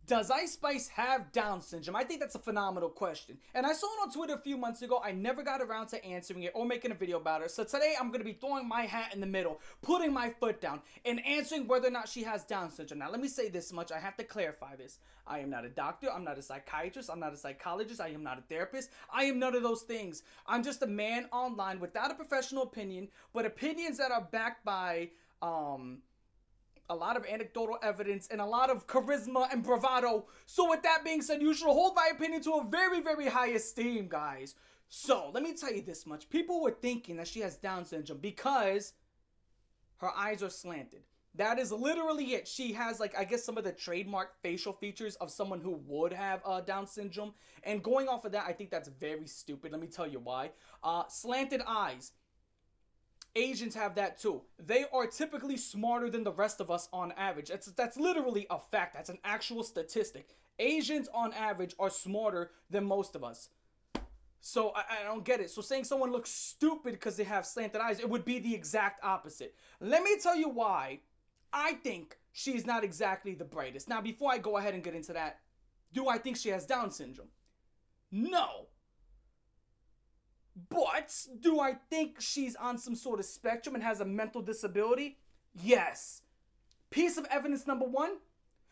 Does Ice Spice have Down syndrome? I think that's a phenomenal question. And I saw it on Twitter a few months ago. I never got around to answering it or making a video about it. So today I'm going to be throwing my hat in the middle, putting my foot down, and answering whether or not she has Down syndrome. Now, let me say this much. I have to clarify this. I am not a doctor. I'm not a psychiatrist. I'm not a psychologist. I am not a therapist. I am none of those things. I'm just a man online without a professional opinion, but opinions that are backed by, a lot of anecdotal evidence and a lot of charisma and bravado. So with that being said, you should hold my opinion to a very, very high esteem, guys. So let me tell you this much. People were thinking that she has Down syndrome because her eyes are slanted. That is literally it. She has, like, I guess some of the trademark facial features of someone who would have Down syndrome. And going off of that, I think that's very stupid. Let me tell you why. Slanted eyes. Asians have that too. They are typically smarter than the rest of us on average. That's literally a fact. That's an actual statistic. Asians on average are smarter than most of us. So I don't get it. So saying someone looks stupid because they have slanted eyes, it would be the exact opposite. Let me tell you why I think she's not exactly the brightest. Now, before I go ahead and get into that, do I think she has Down syndrome? No. But do I think she's on some sort of spectrum and has a mental disability? Yes. Piece of evidence number one,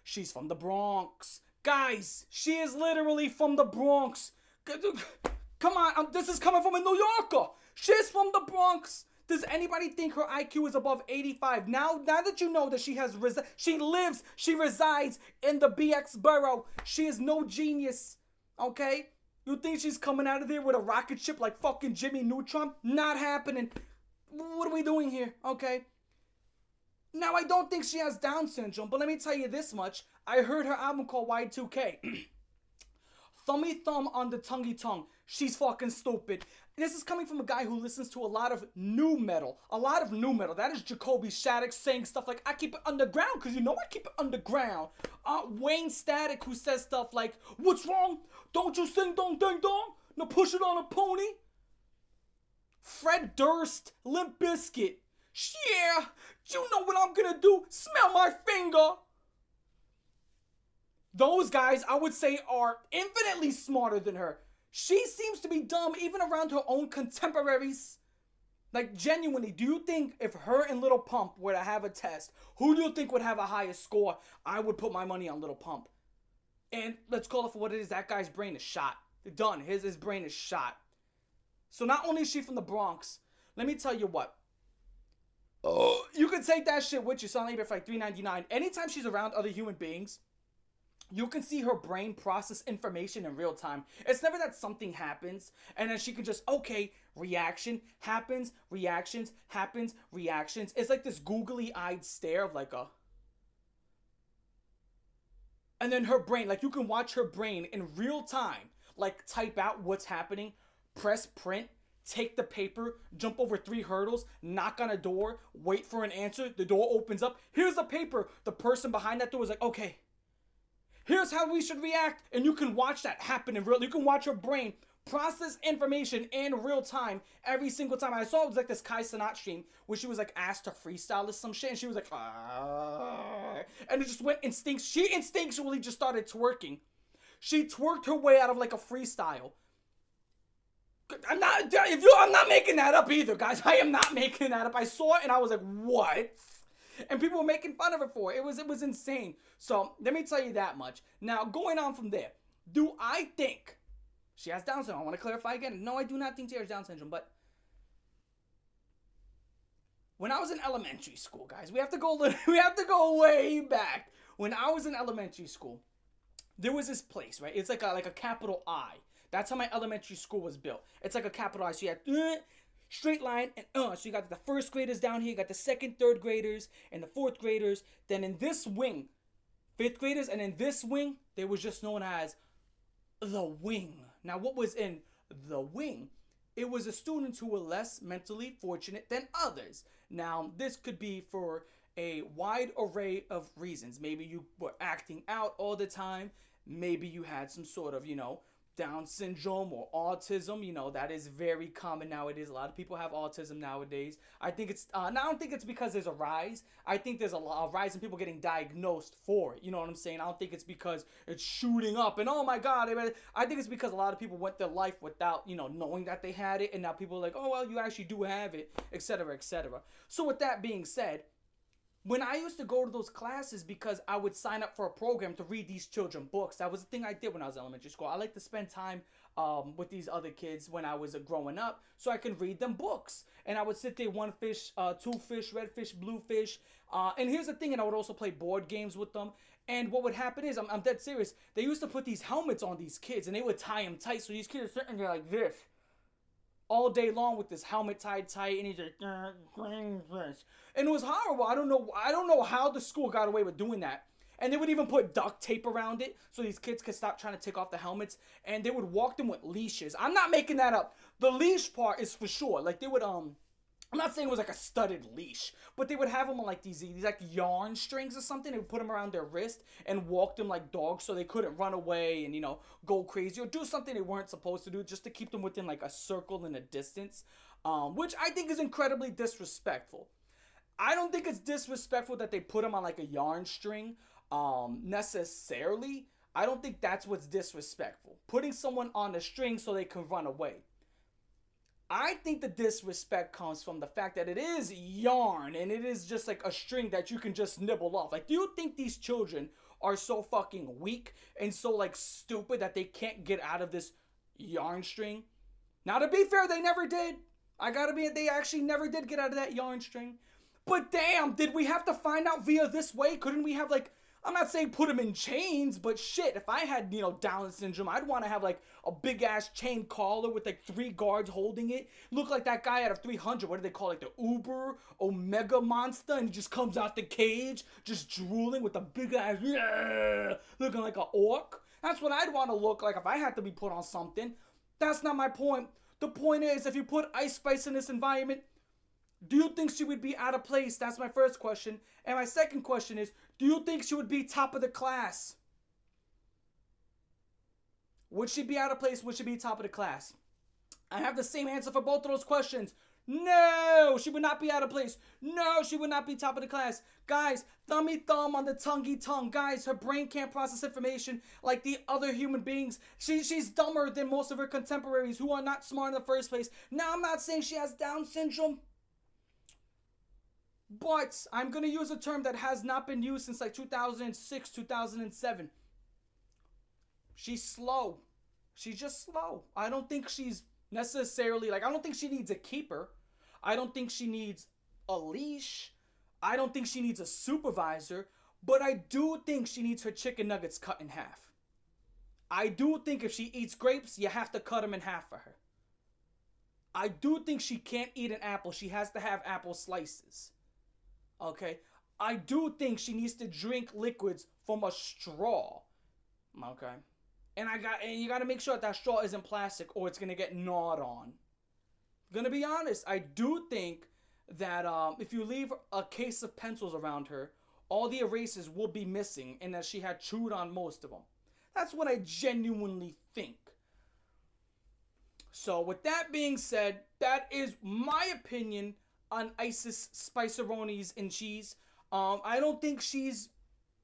she's from the Bronx. Guys, she is literally from the Bronx. Come on, this is coming from a New Yorker. She's from the Bronx. Does anybody think her IQ is above 85? Now that you know that she resides in the BX borough. She is no genius, okay? You think she's coming out of there with a rocket ship like fucking Jimmy Neutron? Not happening. What are we doing here? Okay. Now, I don't think she has Down syndrome, but let me tell you this much. I heard her album called Y2K. Thummy thumb on the tonguey tongue. She's fucking stupid. This is coming from a guy who listens to a lot of new metal. A lot of new metal. That is Jacoby Shaddix saying stuff like, I keep it underground because you know I keep it underground. Wayne Static, who says stuff like, what's wrong? Don't you sing dong ding dong? Now push it on a pony. Fred Durst, Limp Bizkit. Yeah, you know what I'm gonna do? Smell my finger. Those guys, I would say, are infinitely smarter than her. She seems to be dumb even around her own contemporaries. Like, genuinely, do you think if her and Lil Pump were to have a test, who do you think would have a higher score? I would put my money on Lil Pump. And let's call it for what it is. That guy's brain is shot. Done. His brain is shot. So not only is she from the Bronx, let me tell you what. You can take that shit with you. So on eBay for like $3.99. Anytime she's around other human beings, you can see her brain process information in real time. It's never that something happens and then she can just, okay, reaction happens, reactions happens, reactions. It's like this googly-eyed stare of like a... And then her brain, like you can watch her brain in real time, like type out what's happening, press print, take the paper, jump over 3 hurdles, knock on a door, wait for an answer, the door opens up, here's the paper. The person behind that door is like, okay, here's how we should react. And you can watch that happen in real, you can watch her brain process information in real time every single time. I saw it was like this Kai Cenat stream where she was like asked to freestyle or some shit and she was like, and it just went she instinctually just started twerking. She twerked her way out of like a freestyle. I'm not making that up either, guys. I am not making that up. I saw it and I was like, what? And people were making fun of her for it. It was insane. So let me tell you that much. Now, going on from there, do I think she has Down syndrome? I want to clarify again. No, I do not think she has Down syndrome, but when I was in elementary school, guys, we have to go way back. When I was in elementary school, there was this place, right? It's like a capital I. That's how my elementary school was built. It's like a capital I. So you had straight line and so you got the first graders down here, you got the second, third graders, and the fourth graders. Then in this wing, fifth graders, and in this wing, they was just known as the wing. Now, what was in the wing? It was the students who were less mentally fortunate than others. Now, this could be for a wide array of reasons. Maybe you were acting out all the time. Maybe you had some sort of, Down syndrome or autism. You know, that is very common nowadays. A lot of people have autism nowadays. I think it's, I don't think it's because there's a rise. I think there's a rise in people getting diagnosed for it. You know what I'm saying? I don't think it's because it's shooting up and oh my God. I think it's because a lot of people went their life without, you know, knowing that they had it. And now people are like, oh, well, you actually do have it, etc., etc. So with that being said, when I used to go to those classes, because I would sign up for a program to read these children books. That was the thing I did when I was in elementary school. I like to spend time with these other kids when I was growing up so I can read them books. And I would sit there, one fish, two fish, red fish, blue fish. And here's the thing, and I would also play board games with them. And what would happen is, I'm dead serious, they used to put these helmets on these kids and they would tie them tight. So these kids are sitting there like this all day long with this helmet tied tight, and he's like, and it was horrible. I don't know how the school got away with doing that. And they would even put duct tape around it so these kids could stop trying to take off the helmets, and they would walk them with leashes. I'm not making that up. The leash part is for sure. Like, they would I'm not saying it was like a studded leash, but they would have them on like these like yarn strings or something. They would put them around their wrist and walk them like dogs so they couldn't run away and, you know, go crazy or do something they weren't supposed to do, just to keep them within like a circle and a distance, which I think is incredibly disrespectful. I don't think it's disrespectful that they put them on like a yarn string necessarily. I don't think that's what's disrespectful. Putting someone on a string so they can run away. I think the disrespect comes from the fact that it is yarn and it is just like a string that you can just nibble off. Like, do you think these children are so fucking weak and so like stupid that they can't get out of this yarn string? Now, to be fair, they never did. They actually never did get out of that yarn string. But damn, did we have to find out via this way? Couldn't we have like, I'm not saying put them in chains, but shit, if I had, you know, Down syndrome, I'd want to have like a big ass chain collar with like 3 guards holding it. Look like that guy out of 300. What do they call it? The Uber Omega Monster, and he just comes out the cage, just drooling with a big ass, looking like an orc. That's what I'd want to look like if I had to be put on something. That's not my point. The point is, if you put Ice Spice in this environment, do you think she would be out of place? That's my first question. And my second question is, do you think she would be top of the class? Would she be out of place? Would she be top of the class? I have the same answer for both of those questions. No, she would not be out of place. No, she would not be top of the class. Guys, thummy thumb on the tonguey tongue. Guys, her brain can't process information like the other human beings. She's dumber than most of her contemporaries who are not smart in the first place. Now, I'm not saying she has Down syndrome, but I'm going to use a term that has not been used since like 2006, 2007. She's slow. She's just slow. I don't think she's necessarily, like, I don't think she needs a keeper. I don't think she needs a leash. I don't think she needs a supervisor. But I do think she needs her chicken nuggets cut in half. I do think if she eats grapes, you have to cut them in half for her. I do think she can't eat an apple. She has to have apple slices. Okay, I do think she needs to drink liquids from a straw. Okay, and you gotta make sure that straw isn't plastic or it's gonna get gnawed on. Gonna be honest, I do think that if you leave a case of pencils around her, all the erasers will be missing, and that she had chewed on most of them. That's what I genuinely think. So with that being said, that is my opinion on Isis Spiceronis and cheese. I don't think she's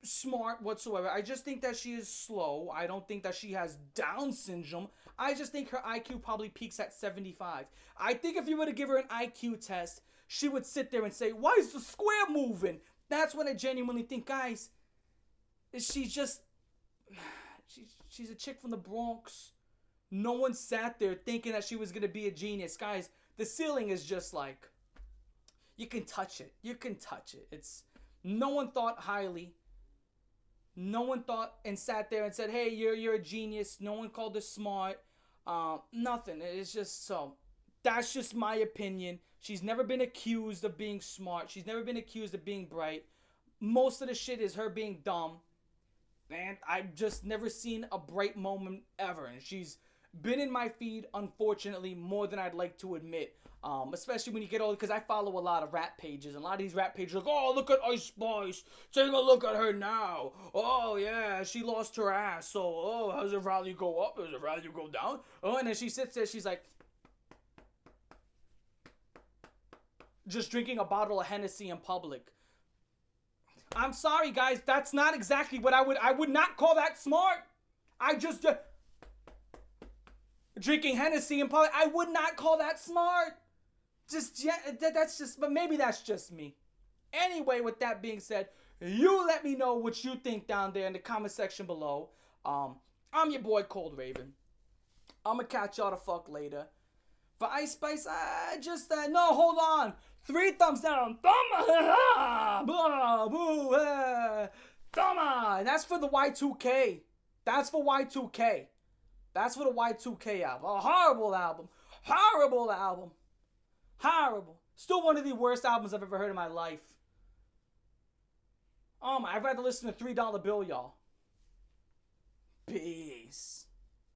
smart whatsoever. I just think that she is slow. I don't think that she has Down syndrome. I just think her IQ probably peaks at 75. I think if you were to give her an IQ test, she would sit there and say, why is the square moving? That's what I genuinely think, guys. She's just, she's a chick from the Bronx. No one sat there thinking that she was going to be a genius. Guys, the ceiling is just like, you can touch it. You can touch it. It's, no one thought highly. No one thought and sat there and said, hey, you're a genius. No one called her smart. Nothing. It's just so. That's just my opinion. She's never been accused of being smart. She's never been accused of being bright. Most of the shit is her being dumb. And I've just never seen a bright moment ever. And she's been in my feed, unfortunately, more than I'd like to admit. Especially when you get older, because I follow a lot of rap pages, and a lot of these rap pages are like, oh, look at Ice Spice, take a look at her now. Oh yeah, she lost her ass. So oh, does her value go up? Does her value go down? Oh, and then she sits there, she's like, just drinking a bottle of Hennessy in public. I'm sorry, guys, that's not exactly what I would not call that smart. I just drinking Hennessy in public. I would not call that smart. That's just, but maybe that's just me. Anyway, with that being said, you let me know what you think down there in the comment section below. I'm your boy Cold Raven. I'm gonna catch y'all the fuck later. For Ice Spice, no, hold on. 3 thumbs down. And that's for the Y2K. That's for Y2K. That's for the Y2K album. A horrible album. Horrible album. Horrible. Still one of the worst albums I've ever heard in my life. I'd rather listen to $3 Bill, y'all. Peace.